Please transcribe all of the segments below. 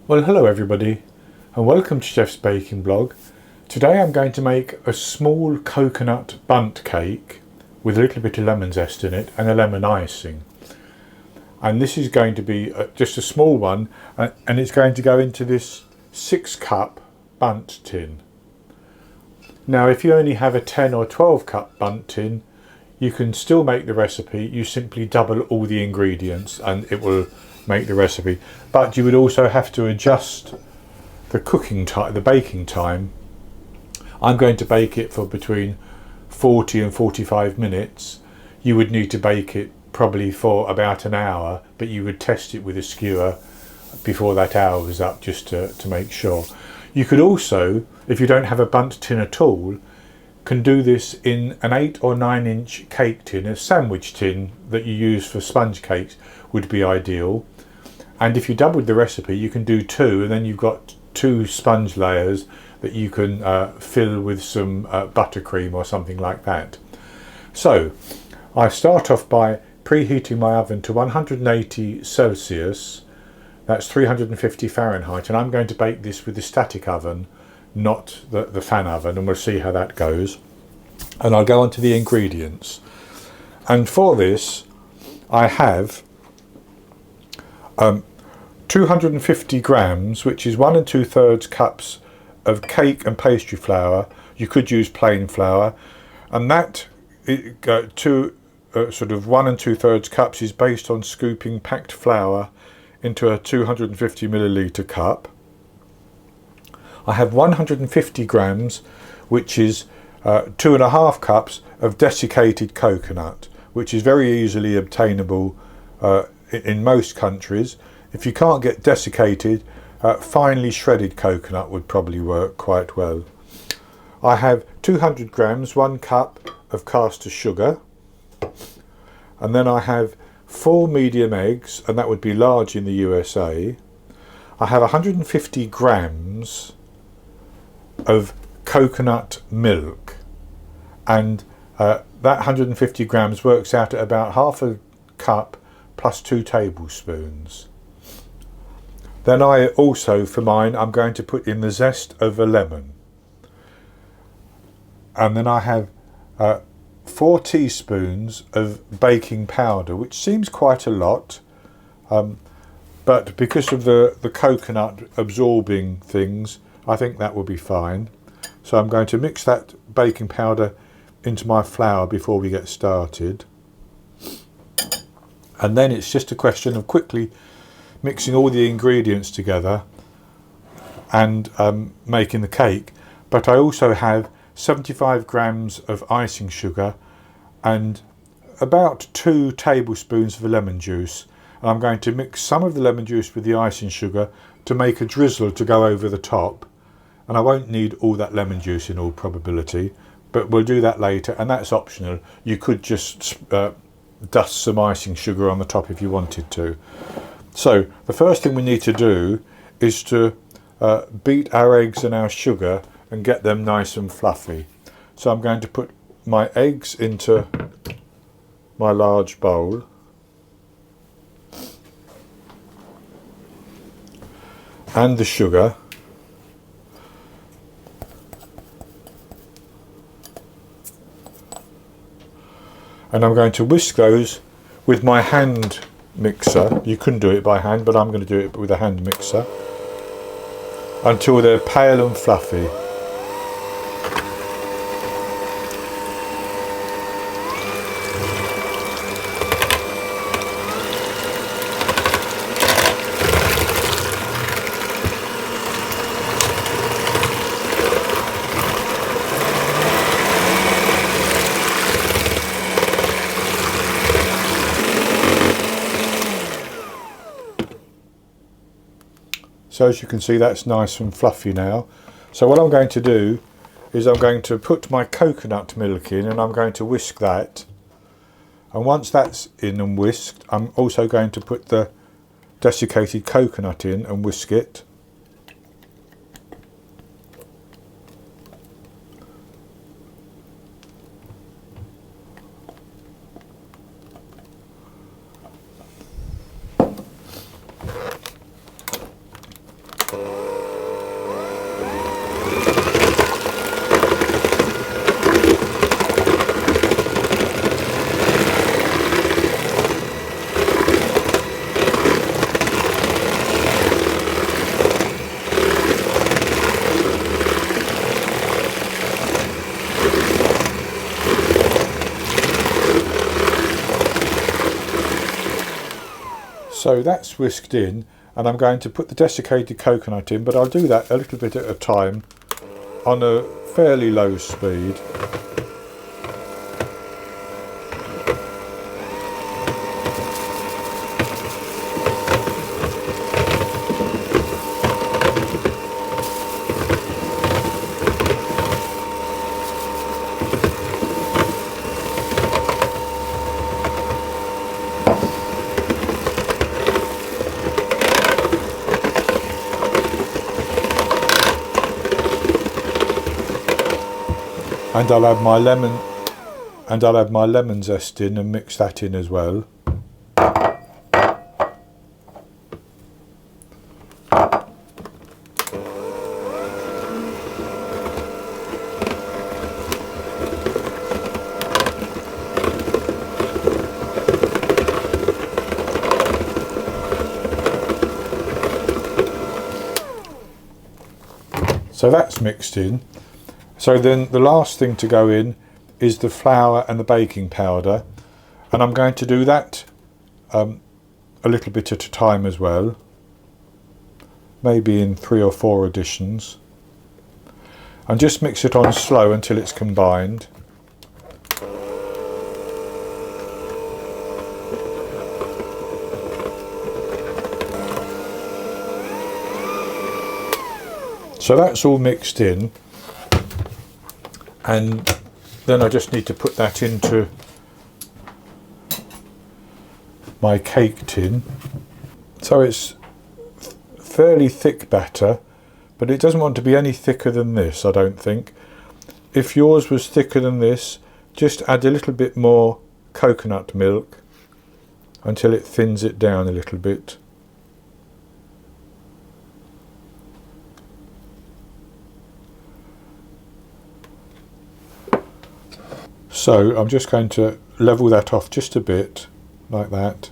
Well, hello everybody and welcome to Chef's Baking Blog. Today I'm going to make a small coconut bundt cake with a little bit of lemon zest in it and a lemon icing. And this is going to be just a small one, and it's going to go into this 6-cup bundt tin. Now if you only have a 10 or 12 cup bundt tin, you can still make the recipe. You simply double all the ingredients and it will make the recipe, but you would also have to adjust the cooking time, the baking time. I'm going to bake it for between 40 and 45 minutes. You would need to bake it probably for about an hour, but you would test it with a skewer before that hour was up, just to make sure. You could also, if you don't have a bundt tin at all, can do this in an 8 or 9 inch cake tin. A sandwich tin that you use for sponge cakes would be ideal. And if you doubled the recipe, you can do 2, and then you've got 2 sponge layers that you can fill with some buttercream or something like that. So I start off by preheating my oven to 180 Celsius, that's 350 Fahrenheit, and I'm going to bake this with the static oven, not the fan oven, and we'll see how that goes. And I'll go on to the ingredients. And for this I have 250 grams, which is 1 2/3 cups of cake and pastry flour. You could use plain flour, and that sort of 1 2/3 cups is based on scooping packed flour into a 250 milliliter cup. I have 150 grams, which is 2.5 cups of desiccated coconut, which is very easily obtainable in most countries. If you can't get desiccated, finely shredded coconut would probably work quite well. I have 200 grams, 1 cup of caster sugar, and then I have 4 medium eggs, and that would be large in the USA. I have 150 grams of coconut milk, and that 150 grams works out at about half a cup plus 2 tablespoons. Then I also, for mine, I'm going to put in the zest of a lemon. And then I have 4 teaspoons of baking powder, which seems quite a lot, but because of the coconut absorbing things, I think that will be fine. So I'm going to mix that baking powder into my flour before we get started. And then it's just a question of quickly mixing all the ingredients together and making the cake. But I also have 75 grams of icing sugar and about 2 tablespoons of lemon juice. And I'm going to mix some of the lemon juice with the icing sugar to make a drizzle to go over the top. And I won't need all that lemon juice in all probability, but we'll do that later, and that's optional. You could just dust some icing sugar on the top if you wanted to. So the first thing we need to do is to beat our eggs and our sugar and get them nice and fluffy. So I'm going to put my eggs into my large bowl, and the sugar, and I'm going to whisk those with my hand mixer. You couldn't do it by hand, but I'm going to do it with a hand mixer until they're pale and fluffy. So as you can see, that's nice and fluffy now. So what I'm going to do is I'm going to put my coconut milk in, and I'm going to whisk that. And once that's in and whisked, I'm also going to put the desiccated coconut in and whisk it. So that's whisked in, and I'm going to put the desiccated coconut in, but I'll do that a little bit at a time on a fairly low speed. And I'll add my lemon zest in and mix that in as well. So that's mixed in. So then the last thing to go in is the flour and the baking powder, and I'm going to do that a little bit at a time as well, maybe in 3 or 4 additions, and just mix it on slow until it's combined. So that's all mixed in. And then I just need to put that into my cake tin. So it's fairly thick batter, but it doesn't want to be any thicker than this, I don't think. If yours was thicker than this, just add a little bit more coconut milk until it thins it down a little bit. So I'm just going to level that off just a bit, like that.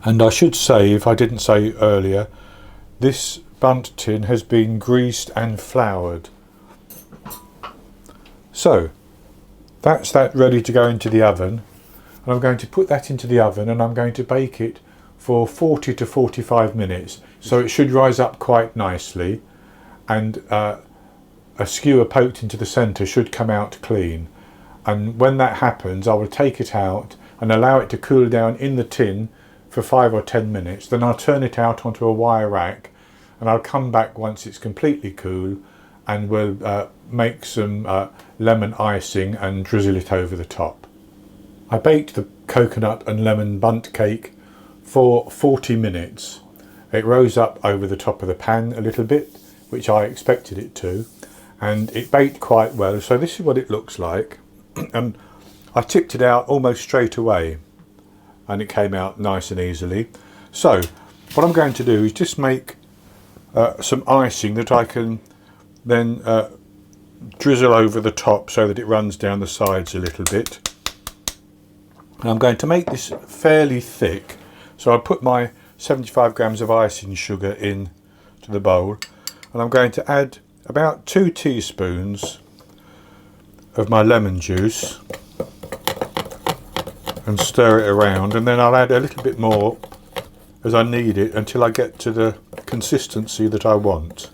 And I should say, if I didn't say earlier, this Bundt tin has been greased and floured. So that's that ready to go into the oven. And I'm going to put that into the oven, and I'm going to bake it for 40 to 45 minutes. So it should rise up quite nicely, and a skewer poked into the centre should come out clean. And when that happens, I will take it out and allow it to cool down in the tin for 5 or 10 minutes. Then I'll turn it out onto a wire rack, and I'll come back once it's completely cool, and we'll make some lemon icing and drizzle it over the top. I baked the coconut and lemon bundt cake for 40 minutes. It rose up over the top of the pan a little bit, which I expected it to, and it baked quite well. So this is what it looks like. And I tipped it out almost straight away, and it came out nice and easily. So what I'm going to do is just make some icing that I can then drizzle over the top so that it runs down the sides a little bit. And I'm going to make this fairly thick. So I'll put my 75 grams of icing sugar in to the bowl, and I'm going to add about 2 teaspoons of my lemon juice and stir it around, and then I'll add a little bit more as I need it until I get to the consistency that I want.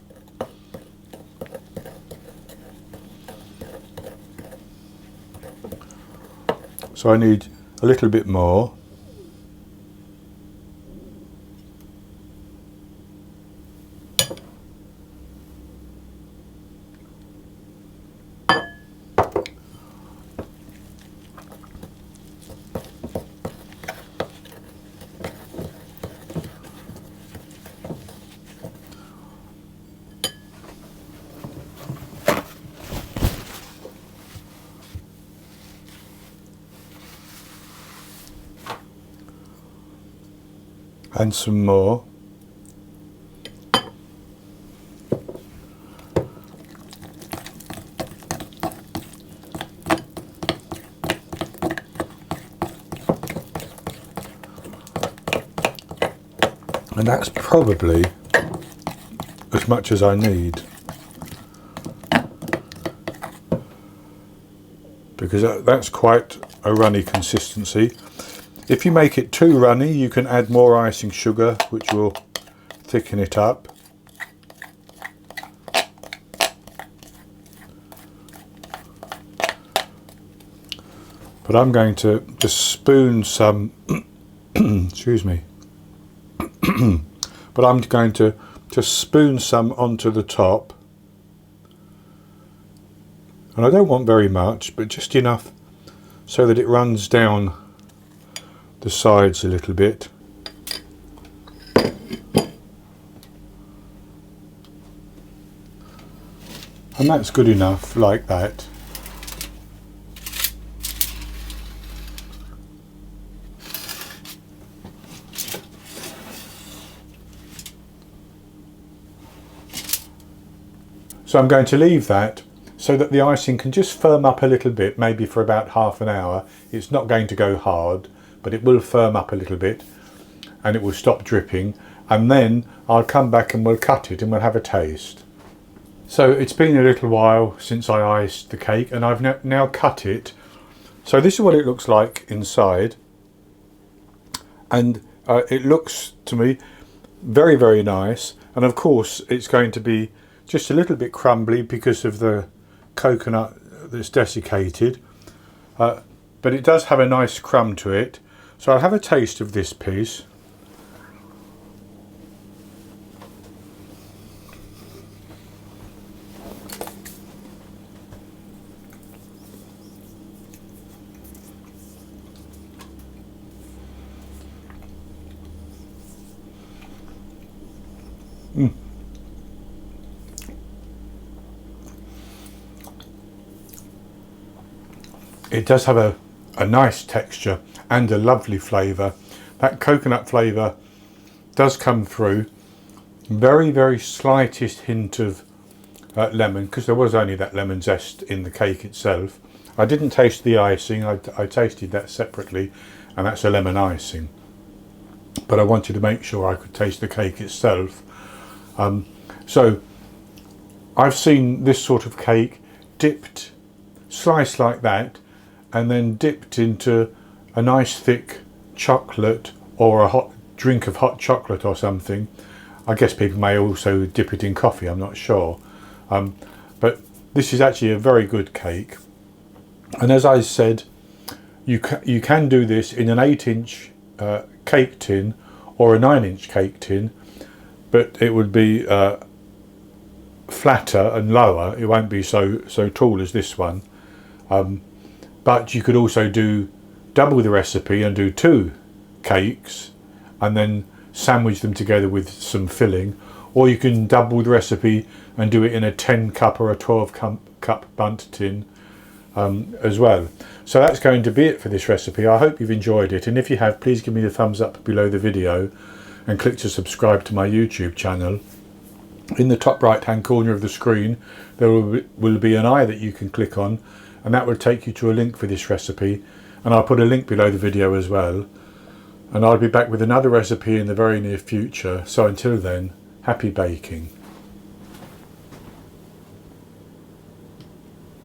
So I need a little bit more. And some more. And that's probably as much as I need. because that's quite a runny consistency. If you make it too runny, you can add more icing sugar, which will thicken it up. But I'm going to just spoon some, excuse me, but I'm going to just spoon some onto the top. And I don't want very much, but just enough so that it runs down the sides a little bit. And that's good enough, like that. So I'm going to leave that so that the icing can just firm up a little bit, maybe for about half an hour. It's not going to go hard, but it will firm up a little bit and it will stop dripping. And then I'll come back and we'll cut it and we'll have a taste. So it's been a little while since I iced the cake, and I've now cut it. So this is what it looks like inside. And it looks to me very, very nice. And of course it's going to be just a little bit crumbly because of the coconut that's desiccated, but it does have a nice crumb to it. So I'll have a taste of this piece. It does have a nice texture and a lovely flavour. That coconut flavour does come through. Very, very slightest hint of lemon, because there was only that lemon zest in the cake itself. I didn't taste the icing, I tasted that separately, and that's a lemon icing. But I wanted to make sure I could taste the cake itself. So I've seen this sort of cake dipped, sliced like that, and then dipped into a nice thick chocolate or a hot drink of hot chocolate or something. I guess people may also dip it in coffee, I'm not sure. But this is actually a very good cake. And as I said, you can do this in an 8-inch cake tin or a 9-inch cake tin, but it would be flatter and lower. It won't be so tall as this one. But you could also do double the recipe and do 2 cakes and then sandwich them together with some filling, or you can double the recipe and do it in a 10 cup or a 12 cup Bundt tin as well. So that's going to be it for this recipe. I hope you've enjoyed it, and if you have, please give me the thumbs up below the video and click to subscribe to my YouTube channel. In the top right hand corner of the screen there will be an eye that you can click on, and that will take you to a link for this recipe, and I'll put a link below the video as well. And I'll be back with another recipe in the very near future. So until then, happy baking.